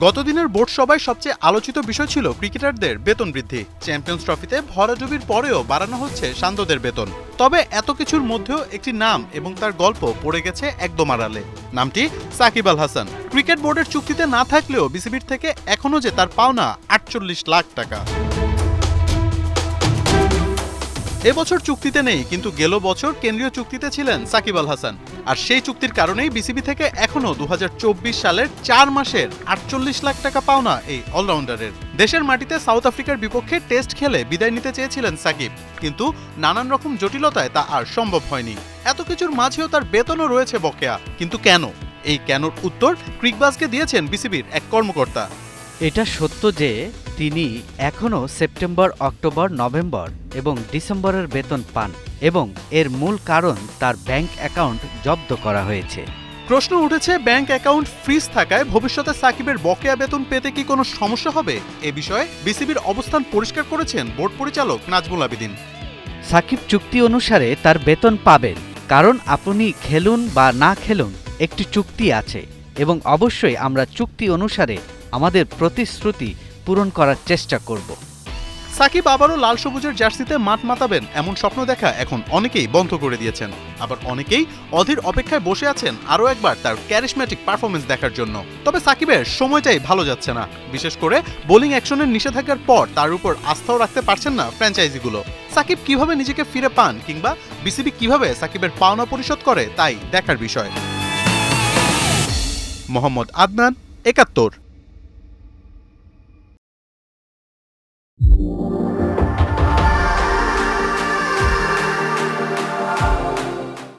গতদিনের board সভায় সবচেয়ে আলোচিত বিষয় ছিল ক্রিকেটারদের বেতন বৃদ্ধি। চ্যাম্পিয়ন্স ট্রফিতে ভরাডুবির পরেও বাড়ানো হচ্ছে শান্তদের বেতন। তবে এত কিছুর মধ্যেও একটি নাম এবং তার গল্প পড়ে গেছে একদম আড়ালে। নামটি সাকিব আল হাসান। ক্রিকেট বোর্ডের চুক্তিতে না থাকলেও বিসিবির থেকে এখনো যে তার পাওনা ৪৮ লাখ টাকা। এবছর চুক্তিতে নেই, কিন্তু গেল বছর কেন্দ্রীয় চুক্তিতে ছিলেন সাকিব আল হাসান। আর সেই চুক্তির কারণেই বিসিবি থেকে এখনো ২০২৪ সালের ৪ মাসের ৪৮ লাখ টাকা পাওনা এই অলরাউন্ডারের। দেশের মাটিতে সাউথ আফ্রিকার বিপক্ষে টেস্ট খেলে বিদায় নিতে চেয়েছিলেন সাকিব, কিন্তু নানান রকম জটিলতায় তা আর সম্ভব হয়নি। এত কিছুর মাঝেও তার বেতনও রয়েছে বকেয়া। কিন্তু কেন? এই কেনর উত্তর ক্রিকবাজকে দিয়েছেন বিসিবির এক কর্মকর্তা। এটা সত্য যে তিনি এখনও সেপ্টেম্বর, অক্টোবর, নভেম্বর এবং ডিসেম্বরের বেতন পান এবং এর মূল কারণ তার ব্যাংক অ্যাকাউন্ট জব্দ করা হয়েছে। প্রশ্ন উঠেছে, ব্যাংক অ্যাকাউন্ট ফ্রিজ থাকায় ভবিষ্যতে সাকিবের বকেয়া বেতন পেতে কি কোনো সমস্যা হবে? এ বিষয়ে বিসিবির অবস্থান পরিষ্কার করেছেন বোর্ড পরিচালক নাজমুল আবেদিন। সাকিব চুক্তি অনুসারে তার বেতন পাবেন, কারণ আপনি খেলুন বা না খেলুন একটি চুক্তি আছে এবং অবশ্যই আমরা চুক্তি অনুসারে আমাদের প্রতিশ্রুতি পূরণ করার চেষ্টা করব। সাকিব আবারও লাল সবুজের জার্সিতে মাঠ মাতাবেন এমন স্বপ্ন দেখা এখন অনেকেই বন্ধ করে দিয়েছেন। আবার অনেকেই অধীর অপেক্ষায় বসে আছেন আরও একবার তার ক্যারিশম্যাটিক পারফরমেন্স দেখার জন্য। তবে সাকিবের সময়টাই ভালো যাচ্ছে না। বিশেষ করে বোলিং অ্যাকশনের নিষেধাজ্ঞার পর তার উপর আস্থাও রাখতে পারছেন না ফ্র্যাঞ্চাইজিগুলো। সাকিব কিভাবে নিজেকে ফিরে পান কিংবা বিসিবি কিভাবে সাকিবের পাওনা পরিশোধ করে তাই দেখার বিষয়। মোহাম্মদ আদনান, ৭১।